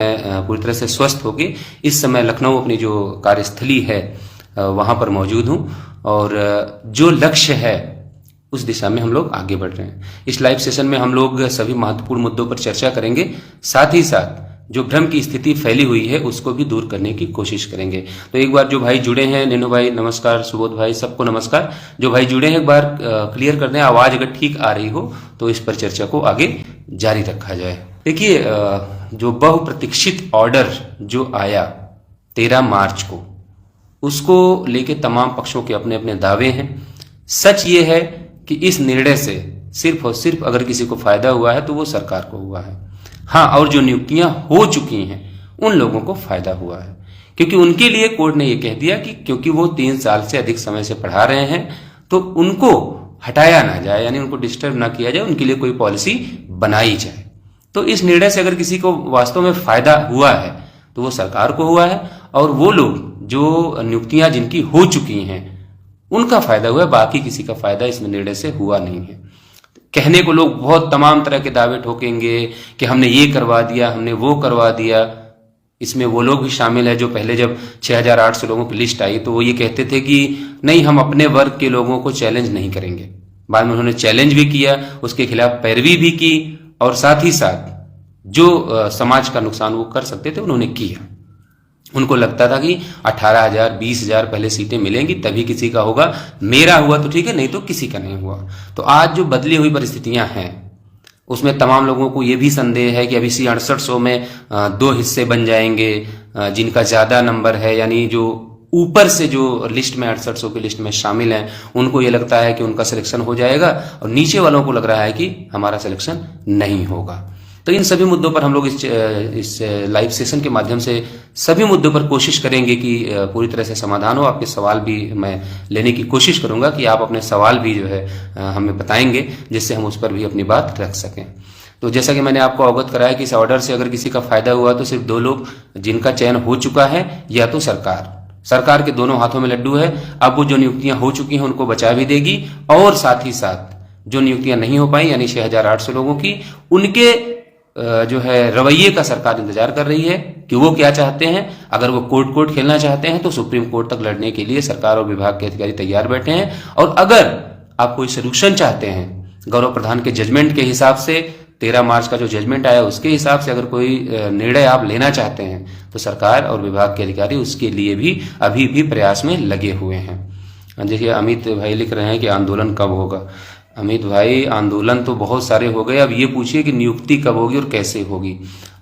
पूरी तरह से स्वस्थ होके इस समय लखनऊ अपनी जो कार्यस्थली है वहां पर मौजूद हूं और जो लक्ष्य है उस दिशा में हम लोग आगे बढ़ रहे हैं। इस लाइव सेशन में हम लोग सभी महत्वपूर्ण मुद्दों पर चर्चा करेंगे, साथ ही साथ जो भ्रम की स्थिति फैली हुई है उसको भी दूर करने की कोशिश करेंगे। तो एक बार जो भाई जुड़े हैं, नैनो भाई नमस्कार, सुबोध भाई सबको नमस्कार। जो भाई जुड़े हैं एक बार क्लियर कर दें, आवाज अगर ठीक आ रही हो तो इस पर चर्चा को आगे जारी रखा जाए। देखिए, जो बहुप्रतीक्षित ऑर्डर जो आया 13 मार्च को, उसको लेके तमाम पक्षों के अपने अपने दावे हैं। सच ये है कि इस निर्णय से सिर्फ और सिर्फ अगर किसी को फायदा हुआ है तो वो सरकार को हुआ है। हाँ, और जो नियुक्तियां हो चुकी हैं उन लोगों को फायदा हुआ है, क्योंकि उनके लिए कोर्ट ने ये कह दिया कि क्योंकि वो 3 साल से अधिक समय से पढ़ा रहे हैं तो उनको हटाया ना जाए, यानी उनको डिस्टर्ब ना किया जाए, उनके लिए कोई पॉलिसी बनाई जाए। तो इस निर्णय से अगर किसी को वास्तव में फायदा हुआ है तो वो सरकार को हुआ है, और वो लोग जो नियुक्तियां जिनकी हो चुकी हैं उनका फायदा हुआ है, बाकी किसी का फायदा इस निर्णय से हुआ नहीं है। कहने को लोग बहुत तमाम तरह के दावे ठोकेंगे कि हमने ये करवा दिया, हमने वो करवा दिया। इसमें वो लोग भी शामिल है जो पहले जब 6800 लोगों की लिस्ट आई तो वो ये कहते थे कि नहीं, हम अपने वर्ग के लोगों को चैलेंज नहीं करेंगे। बाद में उन्होंने चैलेंज भी किया, उसके खिलाफ पैरवी भी की, और साथ ही साथ जो समाज का नुकसान वो कर सकते थे उन्होंने किया। उनको लगता था कि 18,000 20,000 पहले सीटें मिलेंगी तभी किसी का होगा, मेरा हुआ तो ठीक है, नहीं तो किसी का नहीं हुआ। तो आज जो बदली हुई परिस्थितियां हैं उसमें तमाम लोगों को ये भी संदेह है कि अभी 6800 में 2 हिस्से बन जाएंगे। जिनका ज्यादा नंबर है, यानी जो ऊपर से जो लिस्ट में 6800 की लिस्ट में शामिल हैं, उनको ये लगता है कि उनका सिलेक्शन हो जाएगा, और नीचे वालों को लग रहा है कि हमारा सिलेक्शन नहीं होगा। तो इन सभी मुद्दों पर हम लोग इस लाइव सेशन के माध्यम से सभी मुद्दों पर कोशिश करेंगे कि पूरी तरह से समाधान हो। आपके सवाल भी मैं लेने की कोशिश करूंगा कि आप अपने सवाल भी जो है हमें बताएंगे, जिससे हम उस पर भी अपनी बात रख सकें। तो जैसा कि मैंने आपको अवगत कराया कि इस ऑर्डर से अगर किसी का फायदा हुआ तो सिर्फ 2 लोग जिनका चयन हो चुका है, या तो सरकार के दोनों हाथों में लड्डू है। अब वो जो नियुक्तियां हो चुकी हैं उनको बचा भी देगी, और साथ ही साथ जो नियुक्तियां नहीं हो पाई यानी 6800 लोगों की, उनके जो है रवैये का सरकार इंतजार कर रही है कि वो क्या चाहते हैं। अगर वो कोर्ट खेलना चाहते हैं तो सुप्रीम कोर्ट तक लड़ने के लिए सरकार और विभाग के अधिकारी तैयार बैठे हैं। और अगर आप कोई सोल्यूशन चाहते हैं गौरव प्रधान के जजमेंट के हिसाब से, 13 मार्च का जो जजमेंट आया उसके हिसाब से अगर कोई निर्णय आप लेना चाहते हैं तो सरकार और विभाग के अधिकारी उसके लिए भी अभी भी प्रयास में लगे हुए हैं। देखिए, अमित भाई लिख रहे हैं कि आंदोलन कब होगा। अमित भाई, आंदोलन तो बहुत सारे हो गए, अब ये पूछिए कि नियुक्ति कब होगी और कैसे होगी।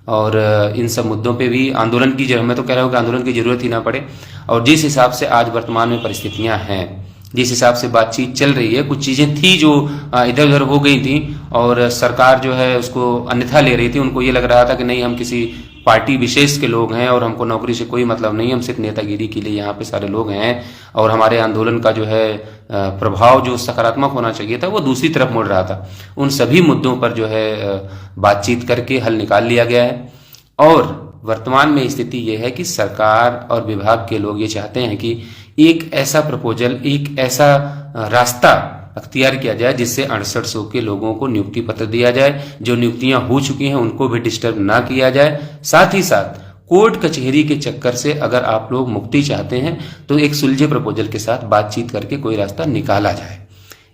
और इन सब मुद्दों पे भी आंदोलन की जरूरत, मैं तो कह रहा हूँ कि आंदोलन की जरूरत ही ना पड़े। और जिस हिसाब से आज वर्तमान में परिस्थितियां हैं, जिस हिसाब से बातचीत चल रही है, कुछ चीजें थी जो इधर उधर हो गई थी और सरकार जो है उसको अन्यथा ले रही थी। उनको ये लग रहा था कि नहीं, हम किसी पार्टी विशेष के लोग हैं और हमको नौकरी से कोई मतलब नहीं, हम सिर्फ नेतागिरी के लिए यहाँ पे सारे लोग हैं, और हमारे आंदोलन का जो है प्रभाव जो सकारात्मक होना चाहिए था वो दूसरी तरफ मुड़ रहा था। उन सभी मुद्दों पर जो है बातचीत करके हल निकाल लिया गया है। और वर्तमान में स्थिति ये है कि सरकार और विभाग के लोग ये चाहते हैं कि एक ऐसा प्रपोजल, एक ऐसा रास्ता अख्तियार किया जाए जिससे 6800 के लोगों को नियुक्ति पत्र दिया जाए। जो नियुक्तियां हो चुकी हैं उनको भी डिस्टर्ब ना किया जाए। साथ ही साथ कोर्ट कचहरी के चक्कर से अगर आप लोग मुक्ति चाहते हैं तो एक सुलझे प्रपोजल के साथ बातचीत करके कोई रास्ता निकाला जाए।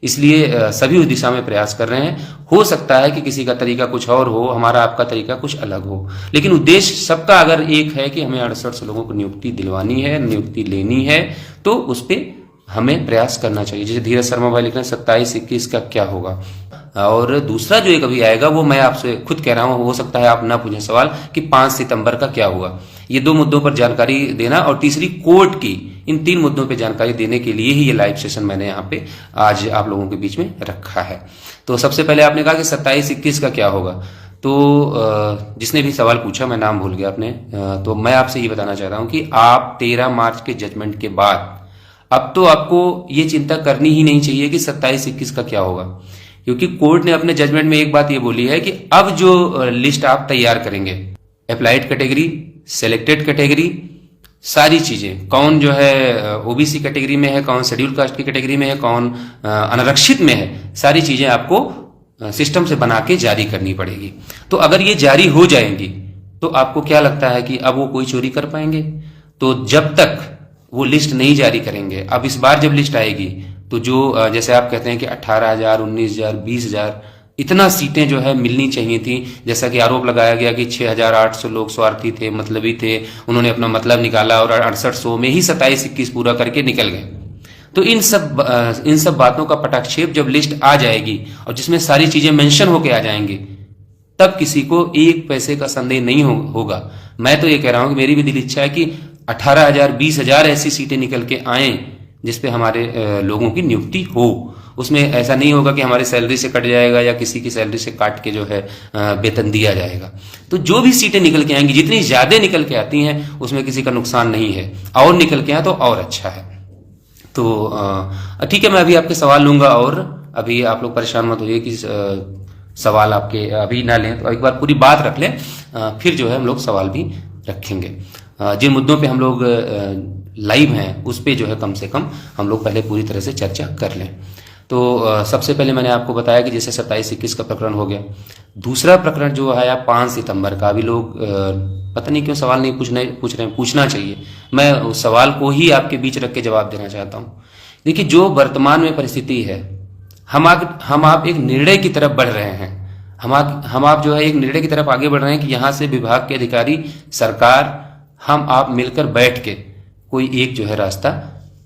इसलिए सभी उस दिशा में प्रयास कर रहे हैं। हो सकता है कि किसी का तरीका कुछ और हो, हमारा आपका तरीका कुछ अलग हो, लेकिन उद्देश्य सबका अगर एक है कि हमें 6800 लोगों को नियुक्ति दिलवानी है, नियुक्ति लेनी है, तो उस पर हमें प्रयास करना चाहिए। जैसे धीरज शर्मा भाई लिख रहे हैं 27-21 का क्या होगा। और दूसरा जो एक अभी आएगा वो मैं आपसे खुद कह रहा हूं, हो सकता है आप ना पूछें सवाल कि 5 सितंबर का क्या हुआ। ये 2 मुद्दों पर जानकारी देना, और तीसरी कोर्ट की, इन 3 मुद्दों पर जानकारी देने के लिए ही ये लाइव सेशन मैंने यहाँ पे आज आप लोगों के बीच में रखा है। तो सबसे पहले आपने कहा कि 27-21 का क्या होगा, तो जिसने भी सवाल पूछा, मैं नाम भूल गया अपने, तो मैं आपसे ये बताना चाह रहा हूँ कि आप 13 मार्च के जजमेंट के बाद अब तो आपको ये चिंता करनी ही नहीं चाहिए कि 27-21 का क्या होगा, क्योंकि कोर्ट ने अपने जजमेंट में एक बात ये बोली है कि अब जो लिस्ट आप तैयार करेंगे, अप्लाइड कैटेगरी, सेलेक्टेड कैटेगरी, सारी चीजें, कौन जो है ओबीसी कैटेगरी में है, कौन शेड्यूल कास्ट की कैटेगरी में है, कौन अनारक्षित में है, सारी चीजें आपको सिस्टम से बना के जारी करनी पड़ेगी। तो अगर ये जारी हो जाएंगी तो आपको क्या लगता है कि अब वो कोई चोरी कर पाएंगे? तो जब तक वो लिस्ट नहीं जारी करेंगे, अब इस बार जब लिस्ट आएगी तो जो जैसे आप कहते हैं कि 18,000, 19,000, 20,000 इतना सीटें जो है मिलनी चाहिए थी, जैसा कि आरोप लगाया गया कि 6,800 लोग स्वार्थी थे, मतलबी थे, उन्होंने अपना मतलब निकाला और 6800 में ही 27-21 पूरा करके निकल गए। तो इन सब बातों का पटाक्षेप जब लिस्ट आ जाएगी और जिसमें सारी चीजें मेंशन होके आ जाएंगी, तब किसी को एक पैसे का संदेह नहीं होगा। मैं तो ये कह रहा हूं कि मेरी भी दिल इच्छा है कि 18,000, 20,000 ऐसी सीटें निकल के आए जिसपे हमारे लोगों की नियुक्ति हो। उसमें ऐसा नहीं होगा कि हमारी सैलरी से कट जाएगा या किसी की सैलरी से काट के जो है वेतन दिया जाएगा। तो जो भी सीटें निकल के आएंगी, जितनी ज्यादा निकल के आती हैं उसमें किसी का नुकसान नहीं है, और निकल के आए तो और अच्छा है। तो ठीक है, मैं अभी आपके सवाल लूंगा और अभी आप लोग परेशान मत होइए कि सवाल आपके अभी ना लें, तो एक बार पूरी बात रख लें, फिर जो है हम लोग सवाल भी रखेंगे। जिन मुद्दों पे हम लोग लाइव हैं उस पे जो है कम से कम हम लोग पहले पूरी तरह से चर्चा कर लें। तो सबसे पहले मैंने आपको बताया कि जैसे 27-21 का प्रकरण हो गया। दूसरा प्रकरण जो है 5 सितंबर का, अभी लोग पता नहीं क्यों सवाल नहीं पूछ रहे हैं, पूछना चाहिए। मैं उस सवाल को ही आपके बीच रख के जवाब देना चाहता हूँ। देखिए, जो वर्तमान में परिस्थिति है, हम आप एक निर्णय की तरफ बढ़ रहे हैं। हम आप जो है एक निर्णय की तरफ आगे बढ़ रहे हैं कि यहाँ से विभाग के अधिकारी, सरकार, हम आप मिलकर बैठ के कोई एक जो है रास्ता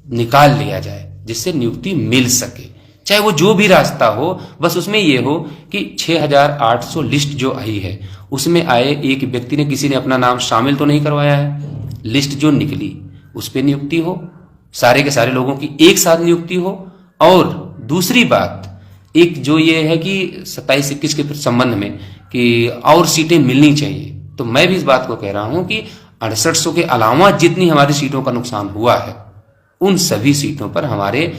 निकाल लिया जाए जिससे नियुक्ति मिल सके, चाहे वो जो भी रास्ता हो। बस उसमें ये हो कि 6,800 लिस्ट जो आई है उसमें आए एक व्यक्ति ने, किसी ने अपना नाम शामिल तो नहीं करवाया है, लिस्ट जो निकली उस पर नियुक्ति हो, सारे के सारे लोगों की एक साथ नियुक्ति हो। और दूसरी बात एक जो ये है कि 27-21 के संबंध में कि और सीटें मिलनी चाहिए, तो मैं भी इस बात को कह रहा हूं कि 6800 के अलावा जितनी हमारी सीटों का नुकसान हुआ है उन सभी सीटों पर हमारे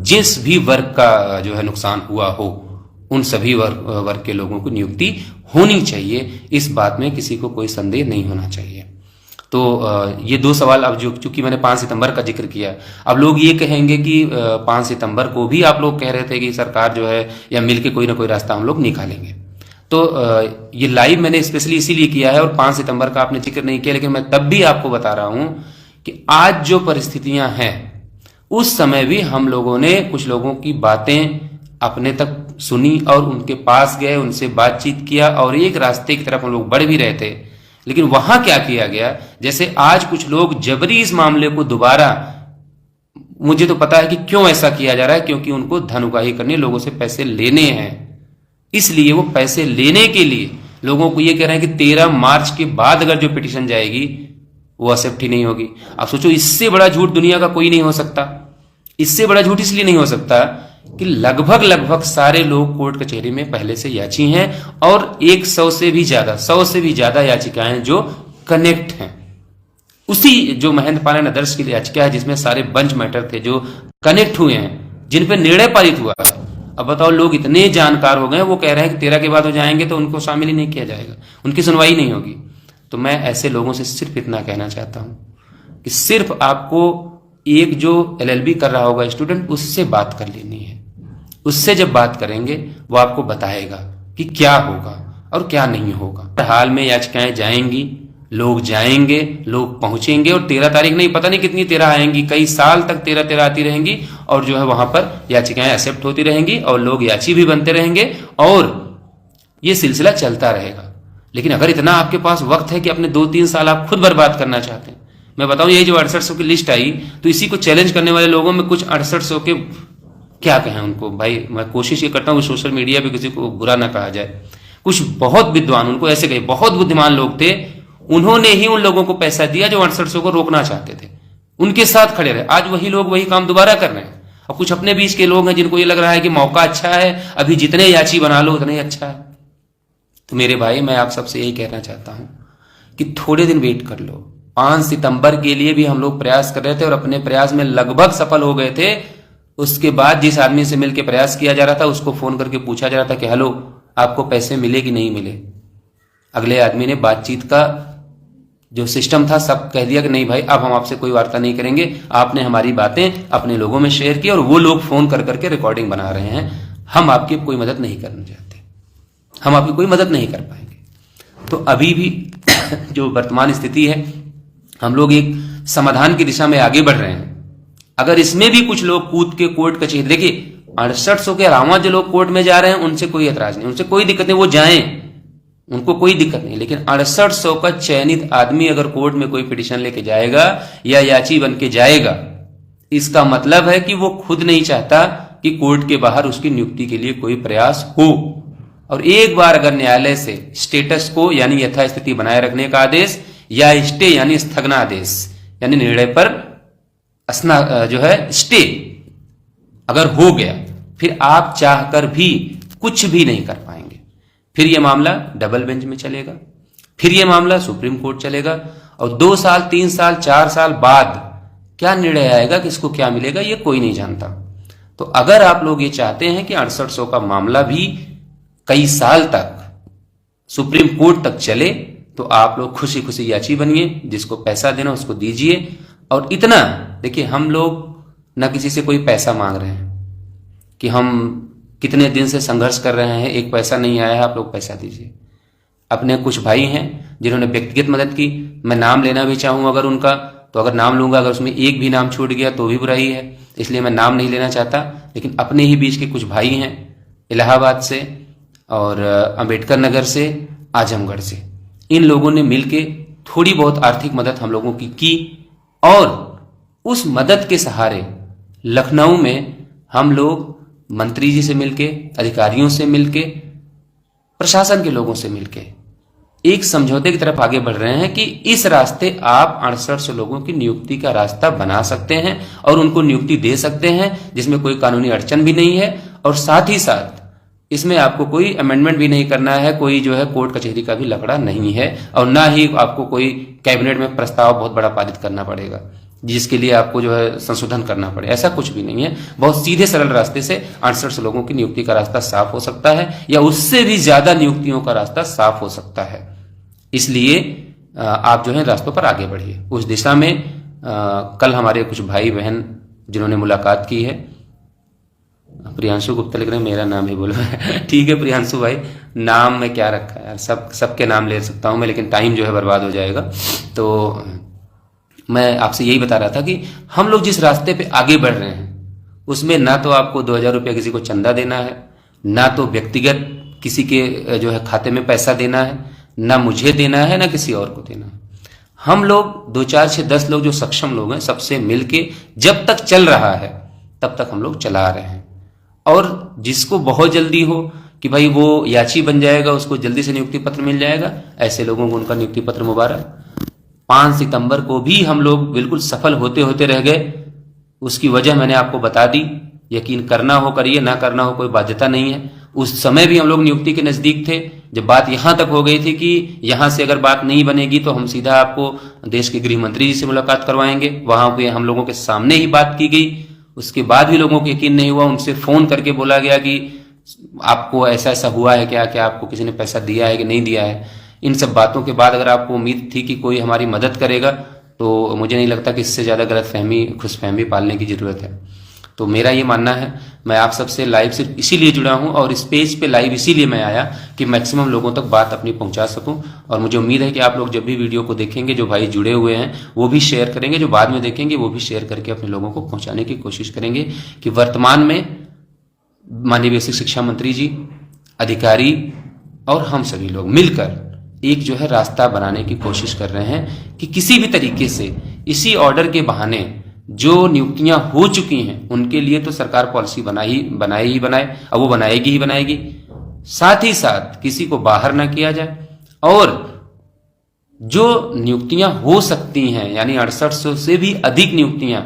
जिस भी वर्ग का जो है नुकसान हुआ हो उन सभी वर्ग के लोगों को नियुक्ति होनी चाहिए। इस बात में किसी को कोई संदेह नहीं होना चाहिए। तो ये दो सवाल, अब जो चूंकि मैंने 5 सितंबर का जिक्र किया, अब लोग ये कहेंगे कि 5 सितंबर को भी आप लोग कह रहे थे कि सरकार जो है या मिलके कोई ना कोई रास्ता हम लोग निकालेंगे। तो ये लाइव मैंने स्पेशली इसीलिए किया है और 5 सितंबर का आपने जिक्र नहीं किया, लेकिन मैं तब भी आपको बता रहा हूं कि आज जो परिस्थितियां हैं उस समय भी हम लोगों ने कुछ लोगों की बातें अपने तक सुनी और उनके पास गए, उनसे बातचीत किया और एक रास्ते की तरफ हम लोग बढ़ भी रहे थे। लेकिन वहां क्या किया गया, जैसे आज कुछ लोग जबरी इस मामले को दोबारा, मुझे तो पता है कि क्यों ऐसा किया जा रहा है, क्योंकि उनको धन उगाही करने, लोगों से पैसे लेने हैं, इसलिए वो पैसे लेने के लिए लोगों को ये कह रहे हैं कि 13 मार्च के बाद अगर जो पिटीशन जाएगी वो एक्सेप्ट ही नहीं होगी। अब सोचो, इससे बड़ा झूठ दुनिया का कोई नहीं हो सकता। इससे बड़ा झूठ इसलिए नहीं हो सकता कि लगभग सारे लोग कोर्ट कचहरी में पहले से याची हैं और 100 से भी ज्यादा याचिकाएं जो कनेक्ट हैं। उसी जो महेंद्र पालन आदर्श की याचिका है जिसमें सारे बंच मैटर थे जो कनेक्ट हुए हैं, जिन पर निर्णय पारित हुआ है। अब बताओ, लोग इतने जानकार हो गए, वो कह रहे हैं कि 13 के बाद हो जाएंगे तो उनको शामिल ही नहीं किया जाएगा, उनकी सुनवाई नहीं होगी। तो मैं ऐसे लोगों से सिर्फ इतना कहना चाहता हूं कि सिर्फ आपको एक जो LLB कर रहा होगा स्टूडेंट, उससे बात कर लेनी है। उससे जब बात करेंगे वो आपको बताएगा कि क्या होगा और क्या नहीं होगा। हाल में याचिकाएं जाएंगी, लोग जाएंगे, लोग पहुंचेंगे और 13 तारीख नहीं, पता नहीं कितनी 13 आएंगी, कई साल तक 13 आती रहेंगी और जो है वहां पर याचिकाएं एक्सेप्ट होती रहेंगी और लोग याची भी बनते रहेंगे और ये सिलसिला चलता रहेगा। लेकिन अगर इतना आपके पास वक्त है कि अपने 2-3 साल आप खुद बर्बाद करना चाहते हैं, मैं बताऊं, ये जो 6800 की लिस्ट आई, तो इसी को चैलेंज करने वाले लोगों में कुछ 6800 के क्या कहें उनको, भाई मैं कोशिश ये करता हूं सोशल मीडिया पे किसी को बुरा ना कहा जाए। कुछ बहुत विद्वान, उनको ऐसे कहे, बहुत बुद्धिमान लोग थे, उन्होंने ही उन लोगों को पैसा दिया जो 6800 को रोकना चाहते थे, उनके साथ खड़े रहे। आज वही लोग वही काम दोबारा कर रहे हैं। और कुछ अपने बीच के लोग हैं जिनको ये लग रहा है कि मौका अच्छा है, अभी जितने याची बना लो उतने अच्छा है। तो मेरे भाई, मैं आप सबसे यही कहना चाहता हूं कि थोड़े दिन वेट कर लो। 5 सितंबर के लिए भी हम लोग प्रयास कर रहे थे और अपने प्रयास में लगभग सफल हो गए थे। उसके बाद जिस आदमी से मिलकर प्रयास किया जा रहा था उसको फोन करके पूछा जा रहा था कि हेलो, आपको पैसे मिले कि नहीं मिले। अगले आदमी ने बातचीत का जो सिस्टम था सब कह दिया कि नहीं भाई, अब हम आपसे कोई वार्ता नहीं करेंगे। आपने हमारी बातें अपने लोगों में शेयर की और वो लोग फोन कर करके रिकॉर्डिंग बना रहे हैं। हम आपकी कोई मदद नहीं करना चाहते, हम आपकी कोई मदद नहीं कर पाएंगे। तो अभी भी जो वर्तमान स्थिति है, हम लोग एक समाधान की दिशा में आगे बढ़ रहे हैं। अगर इसमें भी कुछ लोग कूद के कोर्ट कचहरी, देखिए 6800 के अलावा जो लोग कोर्ट में जा रहे हैं उनसे कोई एतराज नहीं, उनसे कोई दिक्कत नहीं, वो जाएं, उनको कोई दिक्कत नहीं। लेकिन 6800 का चयनित आदमी अगर कोर्ट में कोई पिटीशन लेके जाएगा या याची बन के जाएगा, इसका मतलब है कि वो खुद नहीं चाहता कि कोर्ट के बाहर उसकी नियुक्ति के लिए कोई प्रयास हो। और एक बार अगर न्यायालय से स्टेटस को यानी यथास्थिति बनाए रखने का आदेश या स्टे यानी स्थगनादेश यानी निर्णय पर जो है स्टे अगर हो गया, फिर आप चाहकर भी कुछ भी नहीं कर पाएंगे। फिर यह मामला डबल बेंच में चलेगा, फिर यह मामला सुप्रीम कोर्ट चलेगा, और 2 साल 3 साल 4 साल बाद क्या निर्णय आएगा, किसको क्या मिलेगा, ये कोई नहीं जानता। तो अगर आप लोग ये चाहते हैं कि 6800 का मामला भी कई साल तक सुप्रीम कोर्ट तक चले, तो आप लोग खुशी खुशी याची बनिए, जिसको पैसा देना उसको दीजिए। और इतना देखिए, हम लोग ना किसी से कोई पैसा मांग रहे हैं कि हम कितने दिन से संघर्ष कर रहे हैं, एक पैसा नहीं आया है, आप लोग पैसा दीजिए। अपने कुछ भाई हैं जिन्होंने व्यक्तिगत मदद की, मैं नाम लेना भी चाहूं अगर उनका, तो अगर नाम लूंगा, अगर उसमें एक भी नाम छूट गया तो भी बुराई है, इसलिए मैं नाम नहीं लेना चाहता। लेकिन अपने ही बीच के कुछ भाई हैं इलाहाबाद से और अंबेडकर नगर से, आजमगढ़ से, इन लोगों ने मिलके थोड़ी बहुत आर्थिक मदद हम लोगों की और उस मदद के सहारे लखनऊ में हम लोग मंत्री जी से मिलके, अधिकारियों से मिलके, प्रशासन के लोगों से मिलके एक समझौते की तरफ आगे बढ़ रहे हैं कि इस रास्ते आप 6800 लोगों की नियुक्ति का रास्ता बना सकते हैं और उनको नियुक्ति दे सकते हैं, जिसमें कोई कानूनी अड़चन भी नहीं है। और साथ ही साथ इसमें आपको कोई अमेंडमेंट भी नहीं करना है, कोई जो है कोर्ट कचहरी का भी लफड़ा नहीं है, और ना ही आपको कोई कैबिनेट में प्रस्ताव बहुत बड़ा पारित करना पड़ेगा जिसके लिए आपको जो है संशोधन करना पड़े, ऐसा कुछ भी नहीं है। बहुत सीधे सरल रास्ते से 6800 लोगों की नियुक्ति का रास्ता साफ हो सकता है, या उससे भी ज्यादा नियुक्तियों का रास्ता साफ हो सकता है। इसलिए आप जो है रास्तों पर आगे बढ़िए उस दिशा में। कल हमारे कुछ भाई बहन जिन्होंने मुलाकात की है, प्रियांशु गुप्ता लिख रहे हैं, मेरा नाम ही बोलो ठीक है प्रियांशु भाई, नाम में क्या रखा है यार, सबके नाम ले सकता हूं मैं, लेकिन टाइम जो है बर्बाद हो जाएगा। तो मैं आपसे यही बता रहा था कि हम लोग जिस रास्ते पे आगे बढ़ रहे हैं उसमें ना तो आपको 2000 रुपया किसी को चंदा देना है, ना तो व्यक्तिगत किसी के जो है खाते में पैसा देना है, ना मुझे देना है, ना किसी और को देना है। हम लोग 2 4 6 10 लोग जो सक्षम लोग हैं सबसे मिलके जब तक चल रहा है तब तक हम लोग चला रहे हैं। और जिसको बहुत जल्दी हो कि भाई वो याची बन जाएगा, उसको जल्दी से नियुक्ति पत्र मिल जाएगा, ऐसे लोगों को उनका नियुक्ति पत्र मुबारक। 5 सितंबर को भी हम लोग बिल्कुल सफल होते होते रह गए, उसकी वजह मैंने आपको बता दी। यकीन करना हो करिए, ना करना हो कोई बाध्यता नहीं है। उस समय भी हम लोग नियुक्ति के नजदीक थे, जब बात यहां तक हो गई थी कि यहां से अगर बात नहीं बनेगी तो हम सीधा आपको देश के गृह मंत्री जी से मुलाकात करवाएंगे। वहां पे हम लोगों के सामने ही बात की गई, उसके बाद भी लोगों को यकीन नहीं हुआ। उनसे फोन करके बोला गया कि आपको ऐसा ऐसा हुआ है क्या, क्या आपको किसी ने पैसा दिया है कि नहीं दिया है। इन सब बातों के बाद अगर आपको उम्मीद थी कि कोई हमारी मदद करेगा, तो मुझे नहीं लगता कि इससे ज्यादा गलतफहमी खुशफहमी पालने की जरूरत है। तो मेरा ये मानना है, मैं आप सबसे लाइव सिर्फ इसीलिए जुड़ा हूं और इस पेज पे लाइव इसीलिए मैं आया कि मैक्सिमम लोगों तक बात अपनी पहुंचा सकूं। और मुझे उम्मीद है कि आप लोग जब भी वीडियो को देखेंगे, जो भाई जुड़े हुए हैं वो भी शेयर करेंगे, जो बाद में देखेंगे वो भी शेयर करके अपने लोगों को पहुंचाने की कोशिश करेंगे कि वर्तमान में माननीय बेसिक शिक्षा मंत्री जी, अधिकारी और हम सभी लोग मिलकर एक जो है रास्ता बनाने की कोशिश कर रहे हैं कि किसी भी तरीके से इसी ऑर्डर के बहाने जो नियुक्तियां हो चुकी हैं उनके लिए तो सरकार पॉलिसी बनाए और वो बनाएगी ही बनाएगी। साथ ही साथ किसी को बाहर ना किया जाए, और जो नियुक्तियां हो सकती हैं यानी 6800 से भी अधिक नियुक्तियां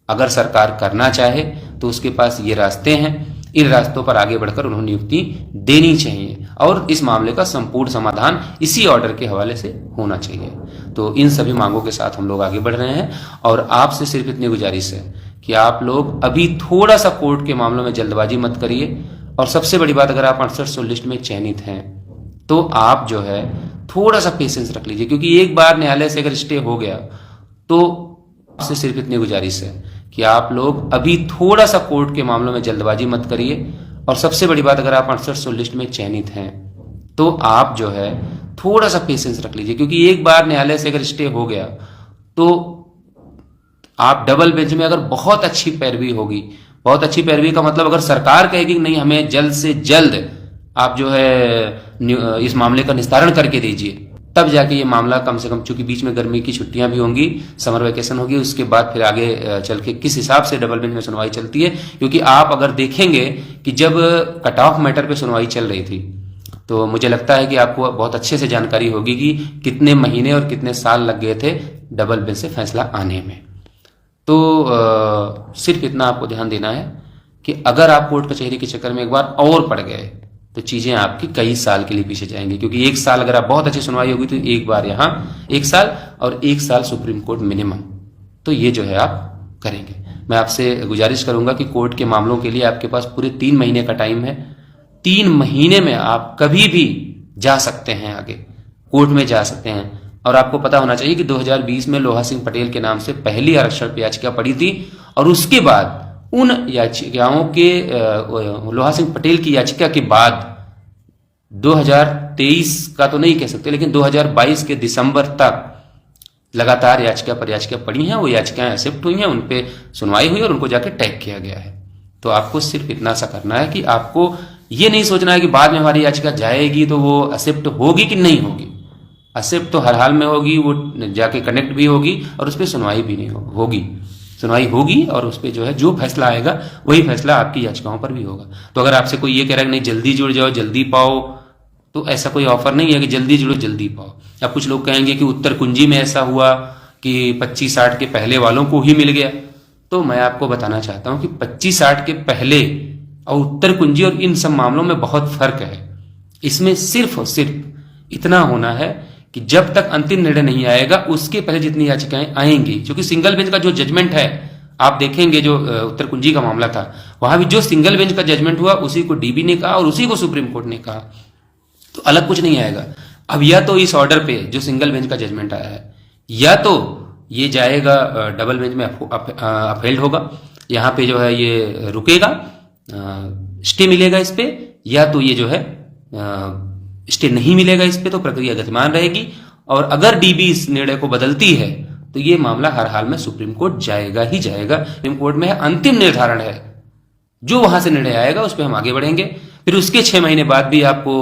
अगर सरकार करना चाहे तो उसके पास ये रास्ते हैं। इन रास्तों पर आगे बढ़कर उन्हें नियुक्ति देनी चाहिए और इस मामले का संपूर्ण समाधान इसी ऑर्डर के हवाले से होना चाहिए। तो इन सभी मांगों के साथ हम लोग आगे बढ़ रहे हैं और आपसे सिर्फ इतनी गुजारिश है कि आप लोग अभी थोड़ा सा कोर्ट के मामलों में जल्दबाजी मत करिए। और सबसे बड़ी बात, अगर आप 6800 लिस्ट में चयनित हैं तो आप जो है थोड़ा सा पेशेंस रख लीजिए, क्योंकि एक बार न्यायालय से अगर स्टे हो गया तो आपसे सिर्फ इतनी गुजारिश है कि आप लोग अभी थोड़ा सा कोर्ट के मामलों में जल्दबाजी मत करिए। और सबसे बड़ी बात, अगर आप 6800 लिस्ट में चयनित हैं तो आप जो है थोड़ा सा पेशेंस रख लीजिए, क्योंकि एक बार न्यायालय से अगर स्टे हो गया तो आप डबल बेंच में अगर बहुत अच्छी पैरवी होगी, बहुत अच्छी पैरवी का मतलब अगर सरकार कहेगी कि नहीं हमें जल्द से जल्द आप जो है इस मामले का निस्तारण करके दीजिए, तब जाके ये मामला कम से कम, चूंकि बीच में गर्मी की छुट्टियां भी होंगी, समर वेकेशन होगी, उसके बाद फिर आगे चल के किस हिसाब से डबल बेंच में सुनवाई चलती है। क्योंकि आप अगर देखेंगे कि जब कट ऑफ मैटर पे सुनवाई चल रही थी तो मुझे लगता है कि आपको बहुत अच्छे से जानकारी होगी कि कितने महीने और कितने साल लग गए थे डबल बेंच से फैसला आने में। तो सिर्फ इतना आपको ध्यान देना है कि अगर आप कोर्ट कचहरी के चक्कर में एक बार और पड़ गए तो चीजें आपकी कई साल के लिए पीछे जाएंगी। क्योंकि एक साल अगर आप बहुत अच्छी सुनवाई होगी तो एक बार यहाँ 1 साल और 1 साल सुप्रीम कोर्ट मिनिमम, तो ये जो है आप करेंगे। मैं आपसे गुजारिश करूंगा कि कोर्ट के मामलों के लिए आपके पास पूरे 3 महीने का टाइम है। 3 महीने में आप कभी भी जा सकते हैं, आगे कोर्ट में जा सकते हैं। और आपको पता होना चाहिए कि 2020 में लोहा सिंह पटेल के नाम से पहली आरक्षण याचिका पड़ी थी, और उसके बाद उन याचिकाओं के लोहा सिंह पटेल की याचिका के बाद 2023 का तो नहीं कह सकते, लेकिन 2022 के दिसंबर तक लगातार याचिका पर याचिका पड़ी हैं। वो याचिकाएं एक्सेप्ट हुई हैं, उन पे सुनवाई हुई और उनको जाके टैग किया गया है। तो आपको सिर्फ इतना सा करना है कि आपको ये नहीं सोचना है कि बाद में हमारी याचिका जाएगी तो वो एक्सेप्ट होगी कि नहीं होगी। एक्सेप्ट तो हर हाल में होगी, वो जाके कनेक्ट भी होगी और उस पर सुनवाई भी नहीं होगी। सुनवाई होगी और उस पर जो है जो फैसला आएगा वही फैसला आपकी याचिकाओं पर भी होगा। तो अगर आपसे कोई ये कह रहा है कि नहीं जल्दी जुड़ जाओ जल्दी पाओ, तो ऐसा कोई ऑफर नहीं है कि जल्दी जुड़ो जल्दी पाओ। अब कुछ लोग कहेंगे कि उत्तर कुंजी में ऐसा हुआ कि 25-60 के पहले वालों को ही मिल गया। तो मैं आपको बताना चाहता हूं कि 25-60 के पहले और उत्तर कुंजी और इन सब मामलों में बहुत फर्क है। इसमें सिर्फ और सिर्फ इतना होना है कि जब तक अंतिम निर्णय नहीं आएगा उसके पहले जितनी याचिकाएं आएंगी, क्योंकि सिंगल बेंच का जो जजमेंट है आप देखेंगे, जो उत्तर कुंजी का मामला था वहां भी जो सिंगल बेंच का जजमेंट हुआ उसी को डीबी ने कहा और उसी को सुप्रीम कोर्ट ने कहा, तो अलग कुछ नहीं आएगा। अब या तो इस ऑर्डर पे जो सिंगल बेंच का जजमेंट आया है, या तो ये जाएगा डबल बेंच में अपहेल्ड होगा, यहाँ पे जो है ये रुकेगा, स्टे मिलेगा इस पे, या तो ये जो है स्टे नहीं मिलेगा इस पे, तो प्रक्रिया गतिमान रहेगी। और अगर डीबी इस निर्णय को बदलती है तो ये मामला हर हाल में सुप्रीम कोर्ट जाएगा ही जाएगा। सुप्रीम कोर्ट में अंतिम निर्धारण है, जो वहां से निर्णय आएगा उस पर हम आगे बढ़ेंगे। फिर उसके 6 महीने बाद भी आपको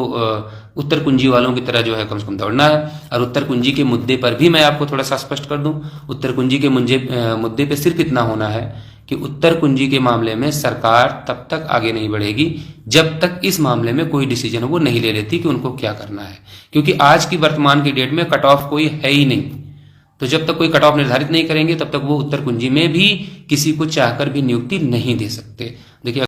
उत्तर कुंजी वालों की तरह जो है कम से कम दौड़ना है। और उत्तर कुंजी के मुद्दे पर भी मैं आपको थोड़ा सा स्पष्ट कर दूं, उत्तर कुंजी के मुद्दे पे सिर्फ इतना होना है कि उत्तर कुंजी के मामले में सरकार तब तक आगे नहीं बढ़ेगी जब तक इस मामले में कोई डिसीजन वो नहीं ले लेती कि उनको क्या करना है। क्योंकि आज की वर्तमान की डेट में कट ऑफ कोई है ही नहीं, तो जब तक कोई कट ऑफ निर्धारित नहीं करेंगे तब तक वो उत्तर कुंजी में भी किसी को चाहकर भी नियुक्ति नहीं दे सकते।